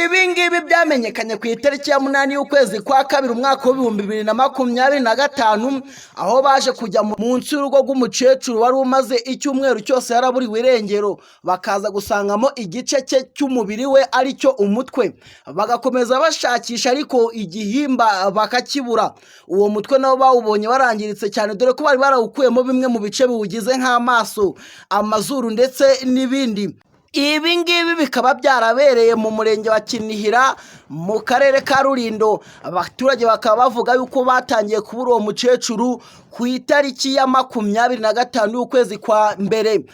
Ibi ngibi byamenyekanye ku itariki ya 8 y'ukwezi kwa kabiri umwaka wa 2025 aho baje kujya munsi y'urugo rw'umukecuru wari umaze icyumweru cyose yaraburiwe irengero, bakaza gusangamo igice cye cy'umubiri we ari cyo umutwe, bagakomeza bashakisha ariko igihimba bakakibura. Uwo mutwe nabo bawubonye warangiritse cyane, dore ko bari barawukuyemo bimwe mu bice biwugize nk'amaso, amazuru ndetse n'ibindi. Ibi ngibi bikaba byarabereye mu murenge wa Kinihira mu karere ka Rulindo. Abaturage bakaba bavuga yuko batangiye kubura uwo mukecuru ku itariki ya 25 y'ukwezi kwa mbere.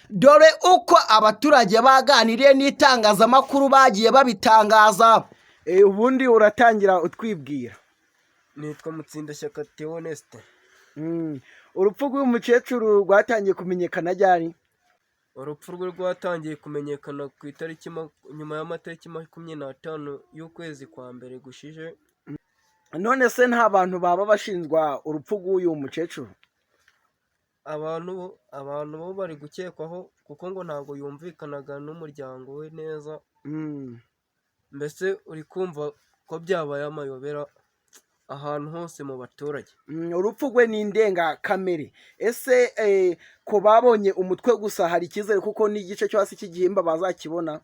Dore uko abaturage baganiriye n'itangazamakuru bagiye babitangaza. Ubundi uratangira utwibwira. Nitwa Mutsindashyaka Theoneste. Urupfu rw'uyu mukecuru rwatangiye kumenyekana ryari? Urupfu rwe rwatangiye kumenyekana ku itariki nyuma y'amatariki 25 y'ukwezi kwa mbere gushije. None se nta bantu baba bashinjwa urupfu rw'uyu mukecuru? Abantu bo bari gukekwaho kuko ngo ntabwo yumvikanaga n'umuryango we neza. Mbese uri kumva ko byabaye amayobera ahantu hose mu baturage. Urupfu rwe ni indengakamere. Ese ko babonye umutwe gusa hari icyizere kuko n'igice cyo hasi cy'igihimba bazakibona?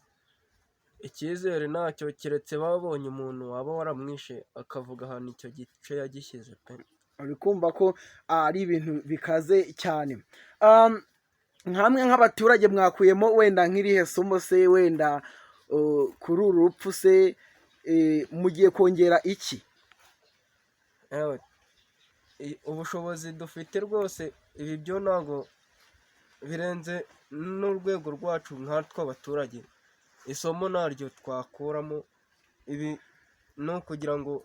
Icyizere ntacyo, keretse babonye umuntu waba waramwishe akavuga ahantu icyo gice yagishyize pe. Uri kumva ko ari ibintu bikaze cyane. Nkamwe nk'abaturage mwakuyemo wenda nk'irihe somo se wenda kuri uru rupfu se mugiye kongera iki? Ubushobozi dufite rwose ibi byo ntabwo birenze n'urwego rwacu nkatwe abaturage. Isomo naryo twakuramo ibi no kugira ngo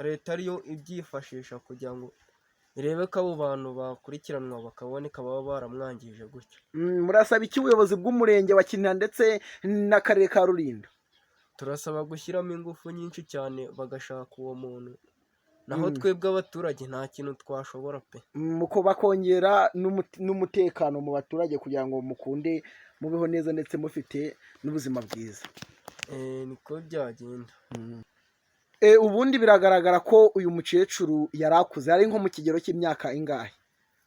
leta ariyo ibyifashisha kugira ngo irebe ko abo bantu bakurikiranwa bakaboneka baba baramwangije gutyo. Murasaba iki ubuyobozi bw'umurenge wa Kinihira ndetse n'akarere ka Rulindo? Turasaba gushyiramo ingufu nyinshi cyane bagashaka uwo muntu, naho twebwe abaturage nta kintu twashobora pe. Muko bakongera n'umutekano mu baturage kugira ngo mukunde mubeho neza ndetse mufite n'ubuzima bwiza. Niko byagenda. Ubundi biragaragara ko uyu mukecuru yarakuze, ari nko mu kigero cy'imyaka ingahe?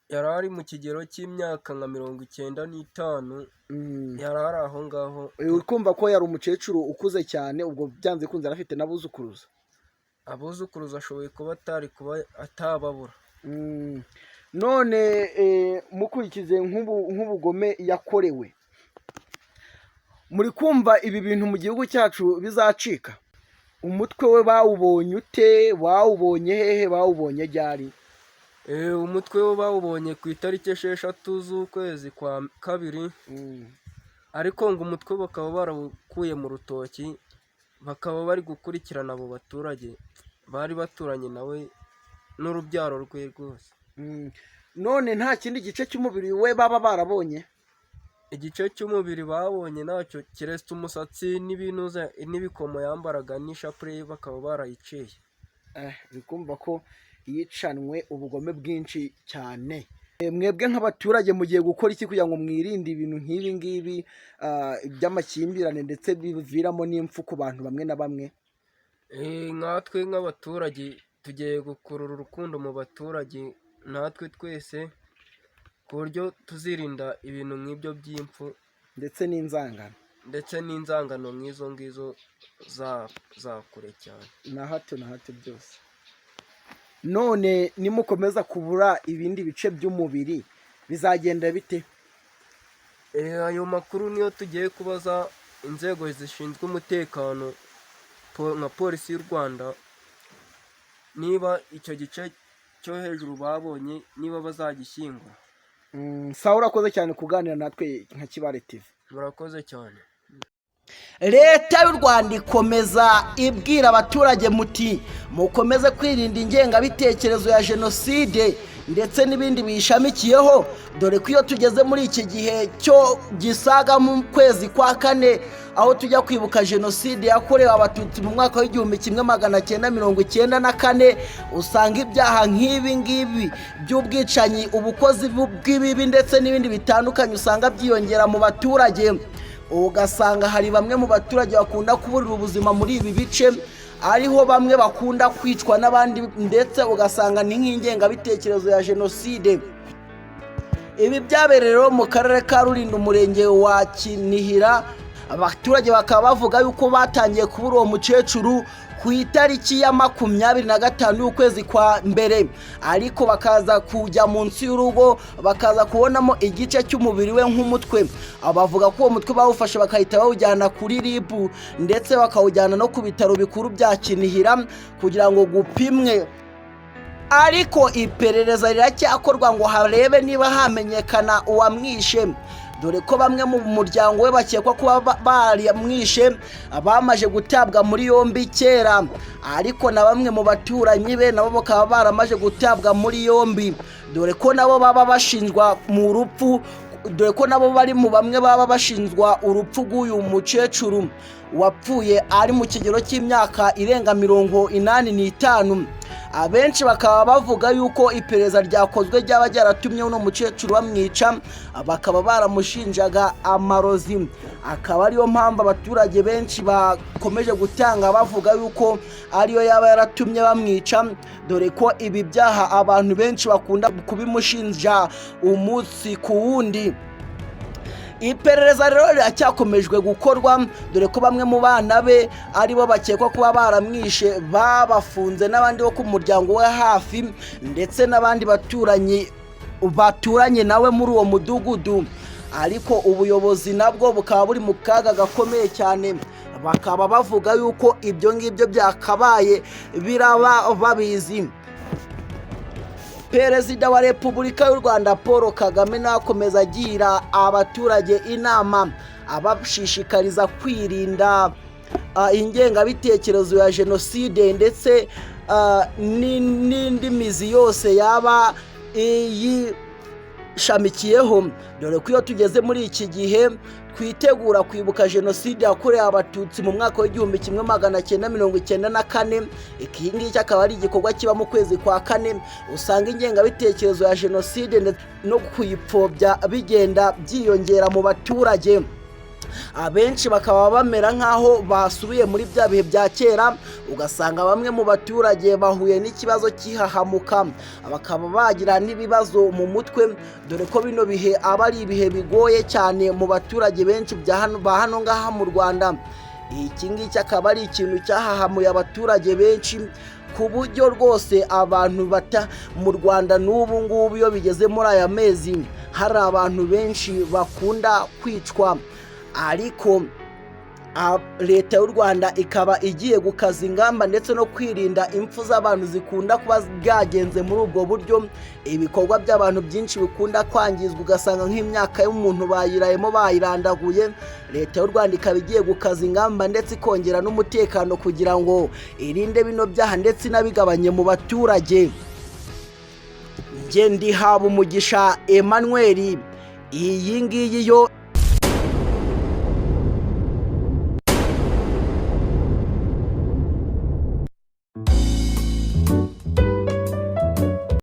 Yari ari mu kigero cy'imyaka nka 95. Yari ari aho ngaho. Ukumva ko yari umukecuru ukuze cyane, ubwo byanze kunze arafite n'abuzukuruza. Abuzukuruza ashoboye kuba atari kuba atababura. None mukurikize nk'ubugome yakorewe, muri kumva ibi bintu mu gihugu cyacu bizacika? Umutwe we bawubonye ute? Bawubonye hehe? Bawubonye ryari? Umutwe we bawubonye ku itariki 6 z'ukwezi kwa kabiri. Ariko ngo umutwe bakaba barawukuye mu rutoki, bakaba bari gukurikirana abo baturage bari baturanye nawe n'urubyaro rwe rwose. None nta kindi gice cy'umubiri we baba barabonye? Igice cy'umubiri babonye ntacyo, keretse umusatsi n'ibikomo yambaraga n'ishapure bakaba barayiciye. Bikumva ko yicanwe ubugome bwinshi cyane. Mwebwe nk'abaturage mugiye gukora iki kugira ngo mwirinde ibintu nk'ibi ngibi by'amakimbirane ndetse biviramo n'impfu ku bantu bamwe na bamwe? Nkatwe nk'abaturage tugiye gukurura urukundo mu baturage natwe twese, ku buryo tuzirinda ibintu nk'ibyo by'impfu ndetse n'inzangano nk'izo ngizo za kure cyane na hato byose. None nimukomeza kubura ibindi bice by'umubiri bizagenda bite? Ayo makuru niyo tugiye kubaza inzego zishinzwe umutekano nka polisi y'u Rwanda, niba icyo gice cyo hejuru babonye niba bazagishyingura. Sawa, urakoze cyane kuganira natwe nka Kibare TV. Murakoze cyane. Leta y'u Rwanda ikomeza ibwira abaturage muti mukomeze kwirinda ingengabitekerezo ya jenoside ndetse n'ibindi biyishamikiyeho, dore ko iyo tugeze muri iki gihe cyo gisaga mu kwezi kwa kane aho tujya kwibuka jenoside yakorewe abatutsi mu mwaka w'1994, usanga ibyaha nk'ibi ngibi by'ubwicanyi, ubukozi bw'ibibi ndetse n'ibindi bitandukanye usanga byiyongera mu baturage. ugasanga hari bamwe mu baturage bakunda kuburira ubuzima muri ibi bice, ariho bamwe bakunda kwicwa n'abandi, ndetse ugasanga ni nk'ingengabitekerezo ya jenoside. Ibi byabereye rero mu karere ka Rulindo, umurenge wa Kinihira. Abaturage bakaba bavuga yuko batangiye kubura uwo mukecuru ku itariki ya 25 y'ukwezi kwa mbere, ariko bakaza kujya munsi y'urugo bakaza kubonamo igice cy'umubiri we nk'umutwe. Bavuga ko uwo mutwe bawufashe bakahita bawujyana kuri RIB ndetse bakawujyana no ku bitaro bikuru bya Kinihira kugira ngo gupimwe, ariko iperereza riracyakorwa ngo harebe niba hamenyekana uwamwishe, dore ko bamwe mu muryango we bakekwa kuba baramwishe bamaje gutabwa muri yombi kera, ariko na bamwe mu baturanyi be nabo bakaba baramaje gutabwa muri yombi, dore ko nabo baba bashinjwa mu rupfu, dore ko nabo bari mu bamwe baba bashinjwa urupfu rw'uyu mukecuru wapfuye ari mu kigero cy'imyaka irenga 85. Abenshi bakaba bavuga yuko iperereza ryakozwe ryaba ryaratumye uno mukecuru bamwica, bakaba baramushinjaga amarozi. Akaba ariyo mpamvu abaturage benshi bakomeje gutanga bavuga yuko ariyo yaba yaratumye bamwica, dore ko ibi byaha abantu benshi bakunda kubimushinja umunsi ku wundi. Iperereza rero riracyakomejwe gukorwa, dore ko bamwe mu bana be aribo bakekwa kuba baramwishe babafunze, n'abandi bo ku muryango we hafi, ndetse n'abandi baturanye nawe muri uwo mudugudu. Ariko ubuyobozi nabwo bukaba buri mu kaga gakomeye cyane, bakaba bavuga yuko ibyo ngibyo byakabaye biraba babizi. Perezida wa Repubulika y'u Rwanda Paul Kagame nakomeza agira abaturage inama abashishikariza kwirinda ingengabitekerezo ya jenoside, ndetse n'indi mizi yose yaba yishamikiyeho, dore ko iyo tugeze muri iki gihe twitegura kwibuka jenoside yakorewe abatutsi mu mwaka w'1994. Iki ngiki akaba ari igikorwa kiba mu kwezi kwa 4, usanga ingengabitekerezo ya jenoside no kuyipfobya bigenda byiyongera mu baturage. Abenshi bakaba bamera nk'aho basubiye muri bya bihe bya kera, ugasanga bamwe mu baturage bahuye n'ikibazo cy'ihahamuka, bakaba bagira n'ibibazo mu mutwe, dore ko bino bihe aba ari ibihe bigoye cyane mu baturage benshi ba hano ngaha mu Rwanda. Iki ngiki akaba ari ikintu cyahahamuye abaturage benshi, ku buryo rwose abantu bata mu Rwanda n'ubu ngubu iyo bigeze muri aya mezi hari abantu benshi bakunda kwicwa. Ariko leta y'u Rwanda ikaba igiye gukaza ingamba ndetse no kwirinda impfu z'abantu zikunda kuba byagenze muri ubwo buryo. Ibikorwa by'abantu byinshi bikunda kwangizwa, ugasanga nk'imyaka y'umuntu bayirayemo bayirandaguye. Leta y'u Rwanda ikaba igiye gukaza ingamba ndetse ikongera n'umutekano kugira ngo irinde bino byaha ndetse inabigabanye mu baturage. Ndi Habumugisha Emmanuel, iyi ngiyi yo